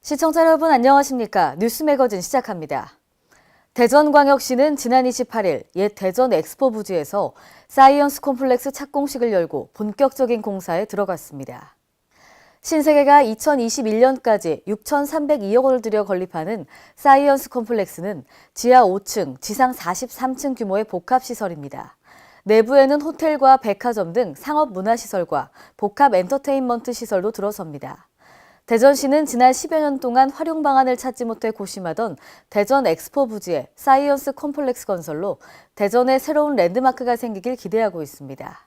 시청자 여러분 안녕하십니까? 뉴스 매거진 시작합니다. 대전광역시는 지난 28일 옛 대전 엑스포 부지에서 사이언스 콤플렉스 착공식을 열고 본격적인 공사에 들어갔습니다. 신세계가 2021년까지 6,302억 원을 들여 건립하는 사이언스 콤플렉스는 지하 5층, 지상 43층 규모의 복합시설입니다. 내부에는 호텔과 백화점 등 상업 문화시설과 복합 엔터테인먼트 시설도 들어섭니다. 대전시는 지난 10여 년 동안 활용 방안을 찾지 못해 고심하던 대전 엑스포 부지에 사이언스 콤플렉스 건설로 대전의 새로운 랜드마크가 생기길 기대하고 있습니다.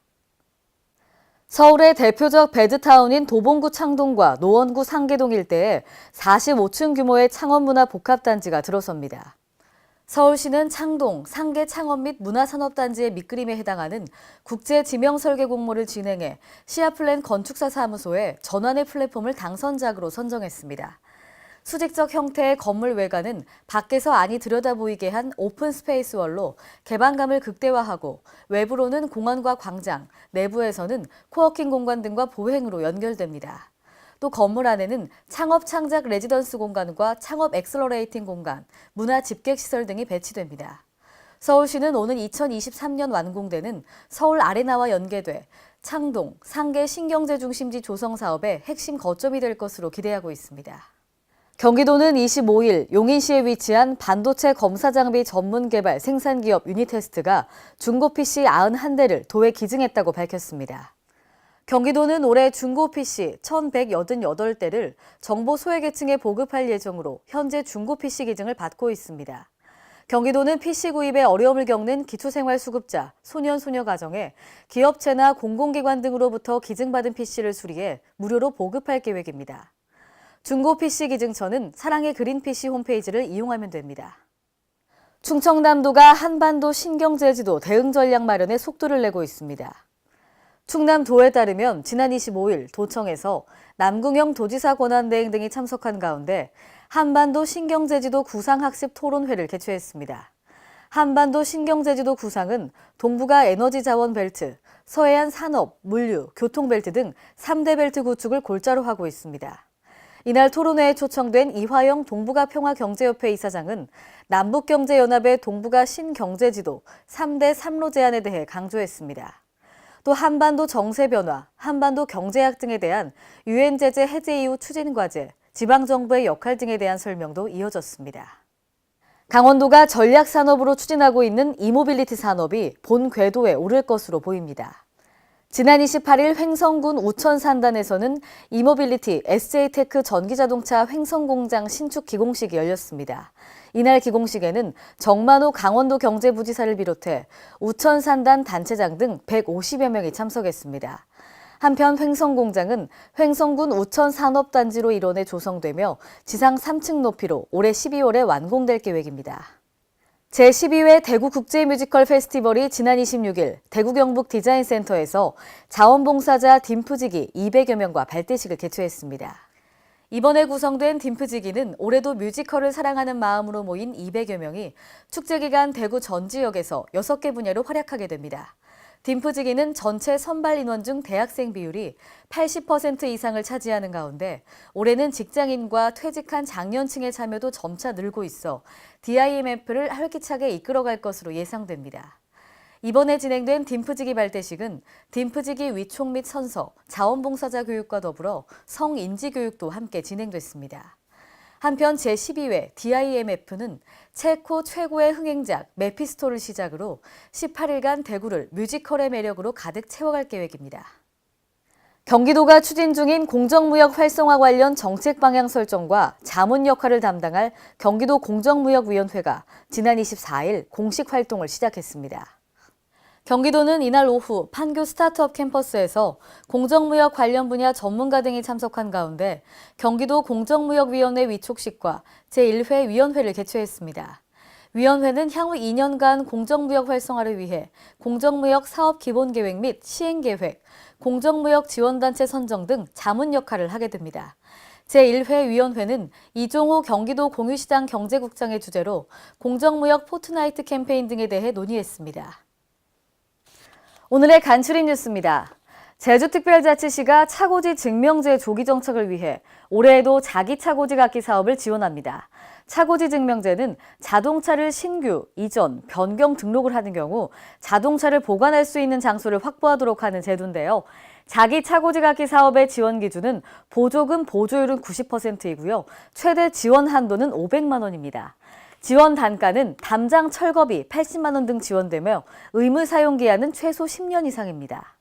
서울의 대표적 배드타운인 도봉구 창동과 노원구 상계동 일대에 45층 규모의 창업문화 복합단지가 들어섭니다. 서울시는 창동, 상계 창업 및 문화산업단지의 밑그림에 해당하는 국제 지명 설계 공모를 진행해 시아플랜 건축사 사무소에 전환의 플랫폼을 당선작으로 선정했습니다. 수직적 형태의 건물 외관은 밖에서 안이 들여다보이게 한 오픈 스페이스 월로 개방감을 극대화하고 외부로는 공원과 광장, 내부에서는 코워킹 공간 등과 보행으로 연결됩니다. 또 건물 안에는 창업 창작 레지던스 공간과 창업 엑셀러레이팅 공간, 문화 집객시설 등이 배치됩니다. 서울시는 오는 2023년 완공되는 서울 아레나와 연계돼 창동, 상계 신경제 중심지 조성 사업의 핵심 거점이 될 것으로 기대하고 있습니다. 경기도는 25일 용인시에 위치한 반도체 검사 장비 전문 개발 생산기업 유니테스트가 중고 PC 91대를 도에 기증했다고 밝혔습니다. 경기도는 올해 중고 PC 1,188대를 정보 소외계층에 보급할 예정으로 현재 중고 PC 기증을 받고 있습니다. 경기도는 PC 구입에 어려움을 겪는 기초생활수급자, 소년, 소녀 가정에 기업체나 공공기관 등으로부터 기증받은 PC를 수리해 무료로 보급할 계획입니다. 중고 PC 기증처는 사랑의 그린 PC 홈페이지를 이용하면 됩니다. 충청남도가 한반도 신경제지도 대응 전략 마련에 속도를 내고 있습니다. 충남도에 따르면 지난 25일 도청에서 남궁영 도지사 권한대행 등이 참석한 가운데 한반도 신경제지도 구상학습 토론회를 개최했습니다. 한반도 신경제지도 구상은 동북아 에너지 자원 벨트, 서해안 산업, 물류, 교통 벨트 등 3대 벨트 구축을 골자로 하고 있습니다. 이날 토론회에 초청된 이화영 동북아 평화경제협회 이사장은 남북경제연합의 동북아 신경제지도 3대 3로 제안에 대해 강조했습니다. 또 한반도 정세 변화, 한반도 경제학 등에 대한 유엔 제재 해제 이후 추진 과제, 지방정부의 역할 등에 대한 설명도 이어졌습니다. 강원도가 전략산업으로 추진하고 있는 이모빌리티 산업이 본 궤도에 오를 것으로 보입니다. 지난 28일 횡성군 우천산단에서는 이모빌리티 SJ테크 전기자동차 횡성공장 신축 기공식이 열렸습니다. 이날 기공식에는 정만호 강원도 경제부지사를 비롯해 우천산단 단체장 등 150여 명이 참석했습니다. 한편 횡성공장은 횡성군 우천산업단지로 일원해 조성되며 지상 3층 높이로 올해 12월에 완공될 계획입니다. 제12회 대구국제뮤지컬 페스티벌이 지난 26일 대구 경북 디자인센터에서 자원봉사자 딤프지기 200여 명과 발대식을 개최했습니다. 이번에 구성된 딤프지기는 올해도 뮤지컬을 사랑하는 마음으로 모인 200여 명이 축제 기간 대구 전 지역에서 6개 분야로 활약하게 됩니다. 딤프지기는 전체 선발 인원 중 대학생 비율이 80% 이상을 차지하는 가운데 올해는 직장인과 퇴직한 장년층의 참여도 점차 늘고 있어 DIMF를 활기차게 이끌어갈 것으로 예상됩니다. 이번에 진행된 딤프지기 발대식은 딤프지기 위촉 및 선서, 자원봉사자 교육과 더불어 성인지 교육도 함께 진행됐습니다. 한편 제12회 DIMF는 체코 최고의 흥행작 메피스토를 시작으로 18일간 대구를 뮤지컬의 매력으로 가득 채워갈 계획입니다. 경기도가 추진 중인 공정무역 활성화 관련 정책 방향 설정과 자문 역할을 담당할 경기도 공정무역위원회가 지난 24일 공식 활동을 시작했습니다. 경기도는 이날 오후 판교 스타트업 캠퍼스에서 공정무역 관련 분야 전문가 등이 참석한 가운데 경기도 공정무역위원회 위촉식과 제1회 위원회를 개최했습니다. 위원회는 향후 2년간 공정무역 활성화를 위해 공정무역 사업 기본계획 및 시행계획, 공정무역 지원단체 선정 등 자문 역할을 하게 됩니다. 제1회 위원회는 이종호 경기도 공유시장 경제국장의 주재로 공정무역 포트나이트 캠페인 등에 대해 논의했습니다. 오늘의 간추린 뉴스입니다. 제주특별자치시가 차고지 증명제 조기 정착을 위해 올해에도 자기 차고지 갖기 사업을 지원합니다. 차고지 증명제는 자동차를 신규, 이전, 변경 등록을 하는 경우 자동차를 보관할 수 있는 장소를 확보하도록 하는 제도인데요. 자기 차고지 갖기 사업의 지원 기준은 보조금 보조율은 90%이고요. 최대 지원 한도는 500만 원입니다. 지원 단가는 담장 철거비 80만 원 등 지원되며 의무 사용 기한은 최소 10년 이상입니다.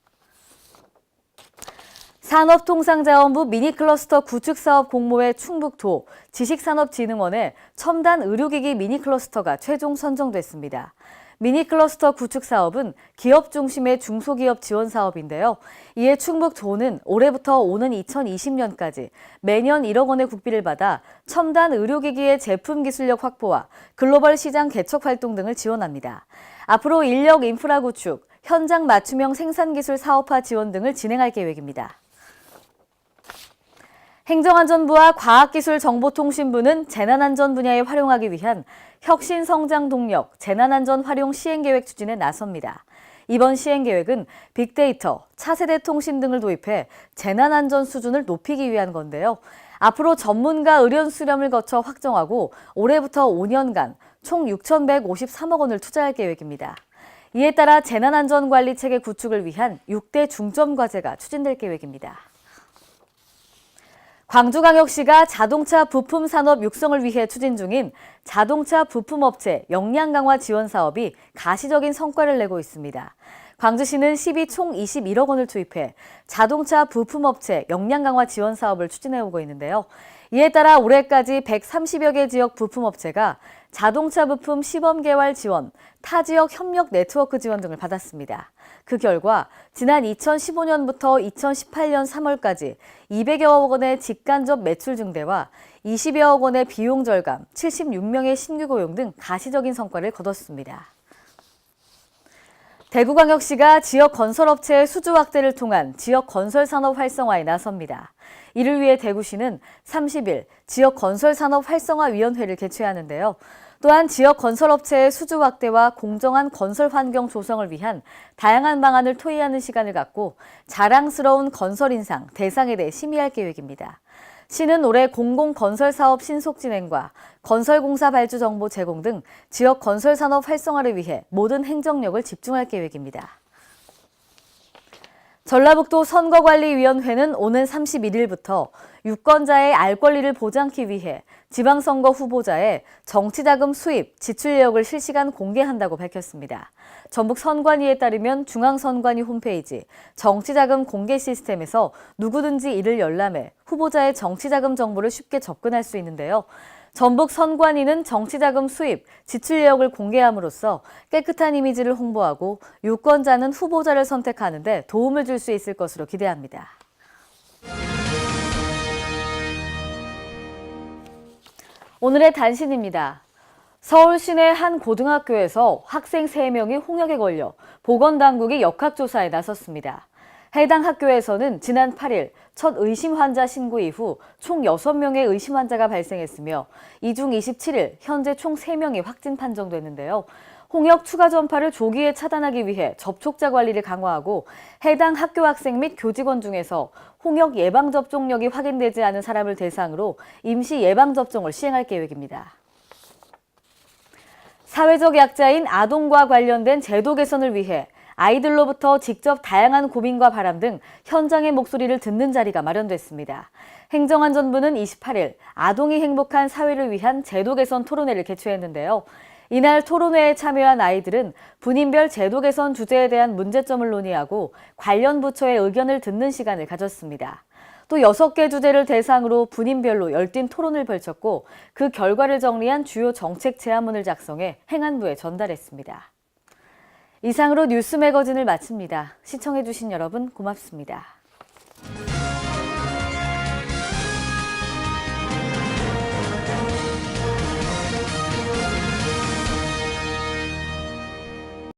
산업통상자원부 미니클러스터 구축사업 공모의 충북도 지식산업진흥원의 첨단 의료기기 미니클러스터가 최종 선정됐습니다. 미니클러스터 구축사업은 기업 중심의 중소기업 지원 사업인데요. 이에 충북도는 올해부터 오는 2020년까지 매년 1억 원의 국비를 받아 첨단 의료기기의 제품 기술력 확보와 글로벌 시장 개척 활동 등을 지원합니다. 앞으로 인력 인프라 구축, 현장 맞춤형 생산기술 사업화 지원 등을 진행할 계획입니다. 행정안전부와 과학기술정보통신부는 재난안전 분야에 활용하기 위한 혁신성장동력 재난안전 활용 시행계획 추진에 나섭니다. 이번 시행계획은 빅데이터, 차세대 통신 등을 도입해 재난안전 수준을 높이기 위한 건데요. 앞으로 전문가 의견 수렴을 거쳐 확정하고 올해부터 5년간 총 6,153억 원을 투자할 계획입니다. 이에 따라 재난안전관리체계 구축을 위한 6대 중점과제가 추진될 계획입니다. 광주광역시가 자동차 부품 산업 육성을 위해 추진 중인 자동차 부품업체 역량 강화 지원 사업이 가시적인 성과를 내고 있습니다. 광주시는 시비 총 21억 원을 투입해 자동차 부품업체 역량 강화 지원 사업을 추진해오고 있는데요. 이에 따라 올해까지 130여 개 지역 부품업체가 자동차 부품 시범 개발 지원, 타지역 협력 네트워크 지원 등을 받았습니다. 그 결과 지난 2015년부터 2018년 3월까지 200여억 원의 직간접 매출 증대와 20여억 원의 비용 절감, 76명의 신규 고용 등 가시적인 성과를 거뒀습니다. 대구광역시가 지역 건설업체의 수주 확대를 통한 지역 건설 산업 활성화에 나섭니다. 이를 위해 대구시는 30일 지역 건설 산업 활성화 위원회를 개최하는데요. 또한 지역 건설업체의 수주 확대와 공정한 건설 환경 조성을 위한 다양한 방안을 토의하는 시간을 갖고 자랑스러운 건설 인상 대상에 대해 심의할 계획입니다. 시는 올해 공공건설사업 신속 진행과 건설공사 발주 정보 제공 등 지역 건설산업 활성화를 위해 모든 행정력을 집중할 계획입니다. 전라북도 선거관리위원회는 오는 31일부터 유권자의 알 권리를 보장하기 위해 지방선거 후보자의 정치자금 수입, 지출 내역을 실시간 공개한다고 밝혔습니다. 전북 선관위에 따르면 중앙선관위 홈페이지 정치자금 공개 시스템에서 누구든지 이를 열람해 후보자의 정치자금 정보를 쉽게 접근할 수 있는데요. 전북 선관위는 정치자금 수입, 지출 내역을 공개함으로써 깨끗한 이미지를 홍보하고 유권자는 후보자를 선택하는 데 도움을 줄 수 있을 것으로 기대합니다. 오늘의 단신입니다. 서울 시내 한 고등학교에서 학생 3명이 홍역에 걸려 보건당국이 역학조사에 나섰습니다. 해당 학교에서는 지난 8일 첫 의심 환자 신고 이후 총 6명의 의심 환자가 발생했으며 이 중 27일 현재 총 3명이 확진 판정됐는데요. 홍역 추가 전파를 조기에 차단하기 위해 접촉자 관리를 강화하고 해당 학교 학생 및 교직원 중에서 홍역 예방접종력이 확인되지 않은 사람을 대상으로 임시 예방접종을 시행할 계획입니다. 사회적 약자인 아동과 관련된 제도 개선을 위해 아이들로부터 직접 다양한 고민과 바람 등 현장의 목소리를 듣는 자리가 마련됐습니다. 행정안전부는 28일 아동이 행복한 사회를 위한 제도 개선 토론회를 개최했는데요. 이날 토론회에 참여한 아이들은 분인별 제도 개선 주제에 대한 문제점을 논의하고 관련 부처의 의견을 듣는 시간을 가졌습니다. 또 6개 주제를 대상으로 분인별로 열띤 토론을 벌였고 그 결과를 정리한 주요 정책 제안문을 작성해 행안부에 전달했습니다. 이상으로 뉴스 매거진을 마칩니다. 시청해주신 여러분 고맙습니다.